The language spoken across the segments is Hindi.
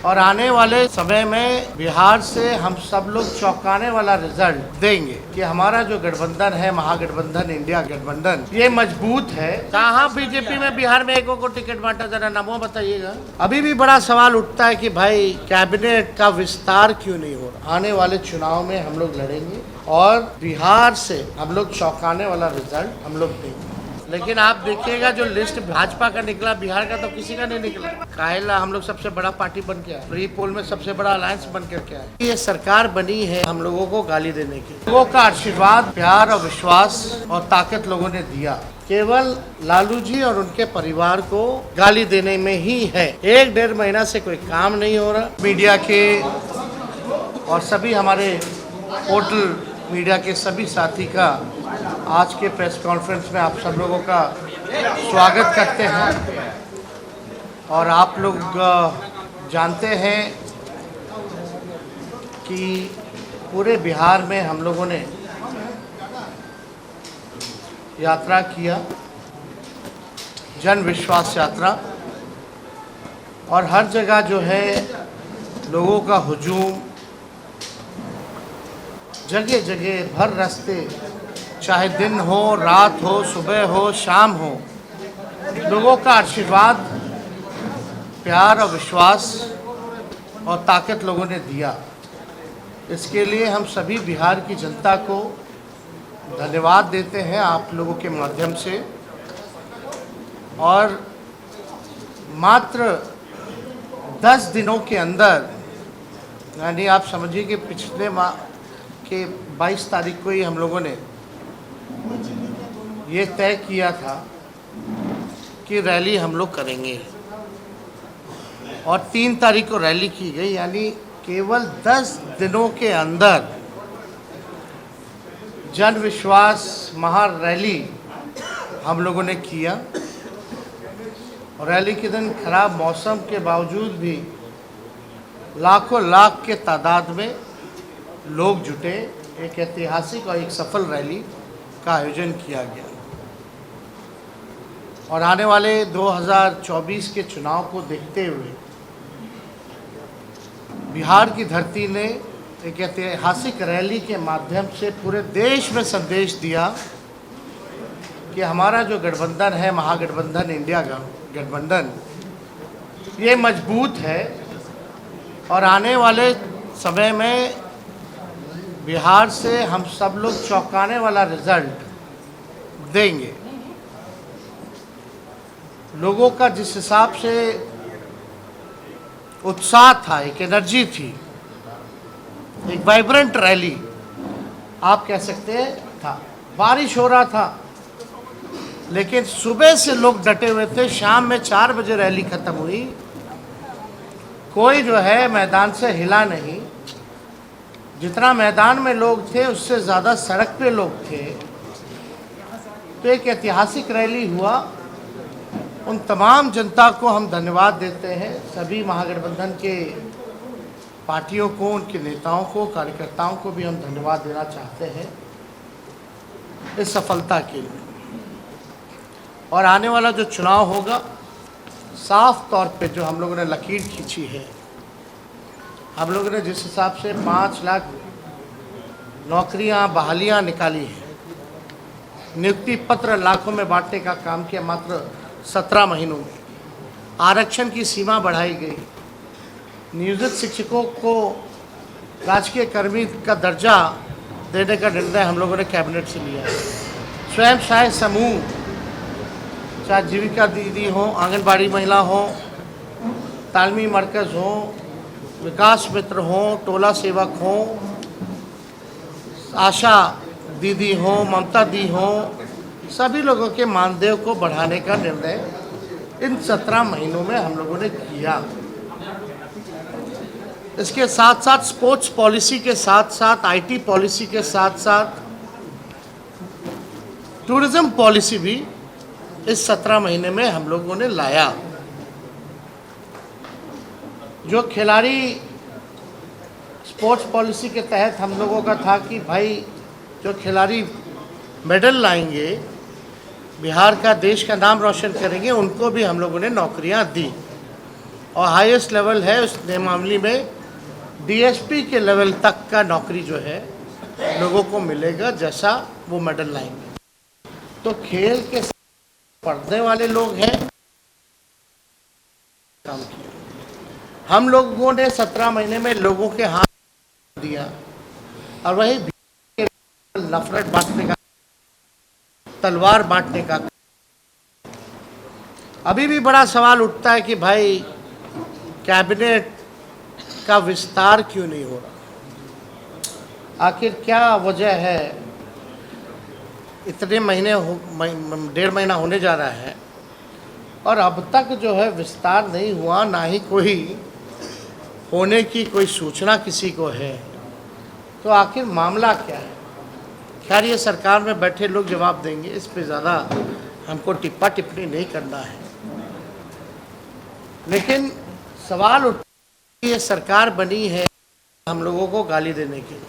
और आने वाले समय में बिहार से हम सब लोग चौंकाने वाला रिजल्ट देंगे कि हमारा जो गठबंधन है, महागठबंधन इंडिया गठबंधन, ये मजबूत है। कहाँ बीजेपी में बिहार में एक को टिकट बांटा, जरा नामों बताइएगा। अभी भी बड़ा सवाल उठता है कि भाई कैबिनेट का विस्तार क्यों नहीं हो रहा। आने वाले चुनाव में हम लोग लड़ेंगे और बिहार से हम लोग चौंकाने वाला रिजल्ट हम लोग देंगे। लेकिन आप देखिएगा जो लिस्ट भाजपा का निकला, बिहार का तो किसी का नहीं निकला। काहेला हम लोग सबसे बड़ा पार्टी बन के आए, प्री पोल में सबसे बड़ा अलायंस बन करके आए। ये सरकार बनी है हम लोगों को गाली देने की। लोगों का आशीर्वाद, प्यार और विश्वास और ताकत लोगों ने दिया, केवल लालू जी और उनके परिवार को गाली देने में ही है। 1-1.5 महीना से कोई काम नहीं हो रहा। मीडिया के और सभी हमारे पोर्टल मीडिया के सभी साथी का आज के प्रेस कॉन्फ्रेंस में आप सब लोगों का स्वागत करते हैं। और आप लोग जानते हैं कि पूरे बिहार में हम लोगों ने यात्रा किया, जन विश्वास यात्रा, और हर जगह जो है लोगों का हुजूम, जगह जगह भर रास्ते, चाहे दिन हो, रात हो, सुबह हो, शाम हो, लोगों का आशीर्वाद, प्यार और विश्वास और ताकत लोगों ने दिया। इसके लिए हम सभी बिहार की जनता को धन्यवाद देते हैं आप लोगों के माध्यम से। और मात्र 10 दिनों के अंदर, यानी आप समझिए कि पिछले माह के 22 तारीख को ही हम लोगों ने ये तय किया था कि रैली हम लोग करेंगे, और 3 तारीख को रैली की गई। यानी केवल 10 दिनों के अंदर जन विश्वास महा रैली हम लोगों ने किया। और रैली के दिन खराब मौसम के बावजूद भी लाखों लाख के तादाद में लोग जुटे। एक ऐतिहासिक और एक सफल रैली का आयोजन किया गया। और आने वाले 2024 के चुनाव को देखते हुए बिहार की धरती ने एक ऐतिहासिक रैली के माध्यम से पूरे देश में संदेश दिया कि हमारा जो गठबंधन है, महागठबंधन इंडिया गठबंधन, ये मजबूत है। और आने वाले समय में बिहार से हम सब लोग चौंकाने वाला रिजल्ट देंगे। लोगों का जिस हिसाब से उत्साह था, एक एनर्जी थी, एक वाइब्रेंट रैली आप कह सकते हैं था। बारिश हो रहा था लेकिन सुबह से लोग डटे हुए थे। शाम में 4 बजे रैली खत्म हुई। कोई जो है मैदान से हिला नहीं। जितना मैदान में लोग थे उससे ज़्यादा सड़क पे लोग थे। तो एक ऐतिहासिक रैली हुआ। उन तमाम जनता को हम धन्यवाद देते हैं, सभी महागठबंधन के पार्टियों को, उनके नेताओं को, कार्यकर्ताओं को भी हम धन्यवाद देना चाहते हैं इस सफलता के लिए। और आने वाला जो चुनाव होगा, साफ तौर पे जो हम लोगों ने लकीर खींची है, हम लोगों ने जिस हिसाब से 5 लाख नौकरियां, बहालियां निकाली हैं, नियुक्ति पत्र लाखों में बांटने का काम किया मात्र 17 महीनों में, आरक्षण की सीमा बढ़ाई गई, नियोजित शिक्षकों को राजकीय कर्मी का दर्जा देने का निर्णय हम लोगों ने कैबिनेट से लिया है। स्वयं सहायक समूह, चाहे जीविका दीदी हो, आंगनबाड़ी महिला हो, तालमी मरकज़ हो, विकास मित्र हो, टोला सेवक हो, आशा दीदी हो, ममता दी हो, सभी लोगों के मानदेय को बढ़ाने का निर्णय इन 17 महीनों में हम लोगों ने किया। इसके साथ साथ स्पोर्ट्स पॉलिसी के साथ साथ, आईटी पॉलिसी के साथ साथ टूरिज्म पॉलिसी भी इस 17 महीने में हम लोगों ने लाया। जो खिलाड़ी स्पोर्ट्स पॉलिसी के तहत हम लोगों का था कि भाई जो खिलाड़ी मेडल लाएंगे, बिहार का, देश का नाम रोशन करेंगे, उनको भी हम लोगों ने नौकरियां दी। और हाईएस्ट लेवल है उस नियमावली में डीएसपी के लेवल तक का नौकरी जो है लोगों को मिलेगा, जैसा वो मेडल लाएंगे। तो खेल के पढ़ने वाले लोग हैं, काम किया। हम लोगों ने 17 महीने में लोगों के हाथ दिया और वही नफरत बांटने का, तलवार बांटने का। अभी भी बड़ा सवाल उठता है कि भाई कैबिनेट का विस्तार क्यों नहीं हो रहा, आखिर क्या वजह है। इतने महीने 1.5 महीना होने जा रहा है और अब तक जो है विस्तार नहीं हुआ, ना ही कोई होने की कोई सूचना किसी को है। तो आखिर मामला क्या है। खैर ये सरकार में बैठे लोग जवाब देंगे, इस पे ज़्यादा हमको टिप्पा टिप्पणी नहीं करना है। लेकिन सवाल उठ, ये सरकार बनी है हम लोगों को गाली देने की।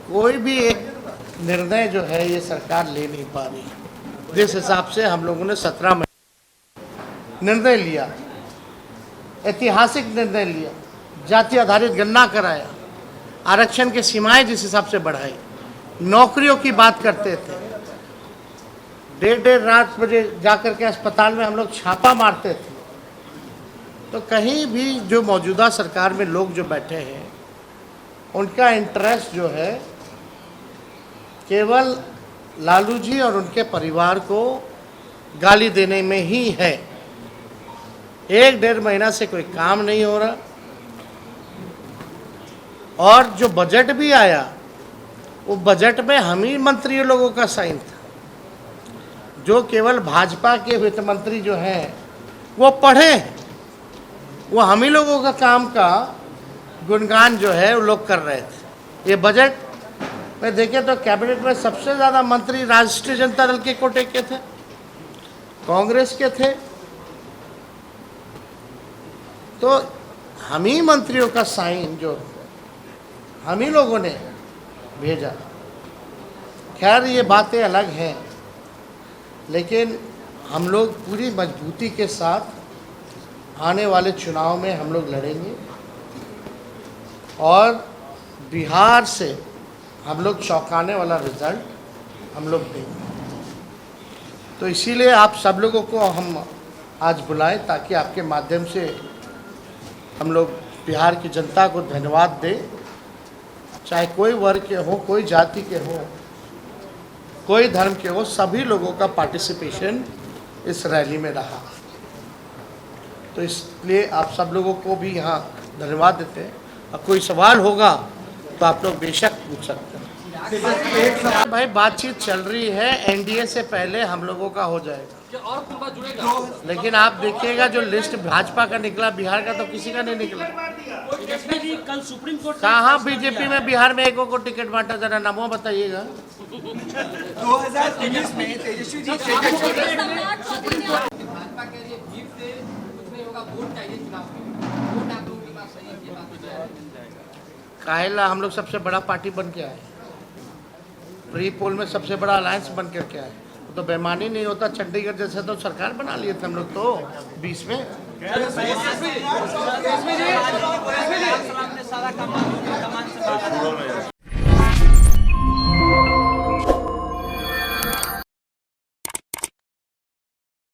कोई भी एक निर्णय जो है ये सरकार ले नहीं पा रही। जिस हिसाब से हम लोगों ने 17 महीने निर्णय लिया, ऐतिहासिक निर्णय लिया, जाति आधारित गणना कराया, आरक्षण की सीमाएं जिस हिसाब से बढ़ाई, नौकरियों की बात करते थे, 1:30 रात बजे जाकर के अस्पताल में हम लोग छापा मारते थे। तो कहीं भी जो मौजूदा सरकार में लोग जो बैठे हैं उनका इंटरेस्ट जो है केवल लालू जी और उनके परिवार को गाली देने में ही है। 1-1.5 महीना से कोई काम नहीं हो रहा और जो बजट भी आया वो बजट में हम ही मंत्री लोगों का साइन था। जो केवल भाजपा के वित्त मंत्री जो हैं वो पढ़े, वो हम ही लोगों का काम का गुणगान जो है वो लोग कर रहे थे। ये बजट में देखें तो कैबिनेट में सबसे ज़्यादा मंत्री राष्ट्रीय जनता दल के कोटे के थे, कांग्रेस के थे। तो हम ही मंत्रियों का साइन जो हम ही लोगों ने भेजा। खैर ये बातें अलग हैं, लेकिन हम लोग पूरी मजबूती के साथ आने वाले चुनाव में हम लोग लड़ेंगे और बिहार से हम लोग चौंकाने वाला रिजल्ट हम लोग देंगे। तो इसीलिए आप सब लोगों को हम आज बुलाएं ताकि आपके माध्यम से हम लोग बिहार की जनता को धन्यवाद दें। चाहे कोई वर्ग के हो, कोई जाति के हो, कोई धर्म के हो, सभी लोगों का पार्टिसिपेशन इस रैली में रहा। तो इसलिए आप सब लोगों को भी यहाँ धन्यवाद देते हैं। और कोई सवाल होगा तो आप लोग बेशक पूछ सकते हैं। भाई बातचीत चल रही है, एनडीए से पहले हम लोगों का हो जाएगा। लेकिन आप देखिएगा जो लिस्ट भाजपा का निकला, बिहार का तो किसी का नहीं निकला। कल सुप्रीम कोर्ट कहाँ बीजेपी में बिहार में एक को टिकट बांटा, जरा नामों बताइएगा। 2019 में तेजस्वी जी काहेला हम लोग सबसे बड़ा पार्टी बन के आए, प्री पोल में सबसे बड़ा अलायंस बन करके आए। तो बेईमानी नहीं होता, चंडीगढ़ जैसे तो सरकार बना लिए थे हम लोग तो 20 में। सारा काम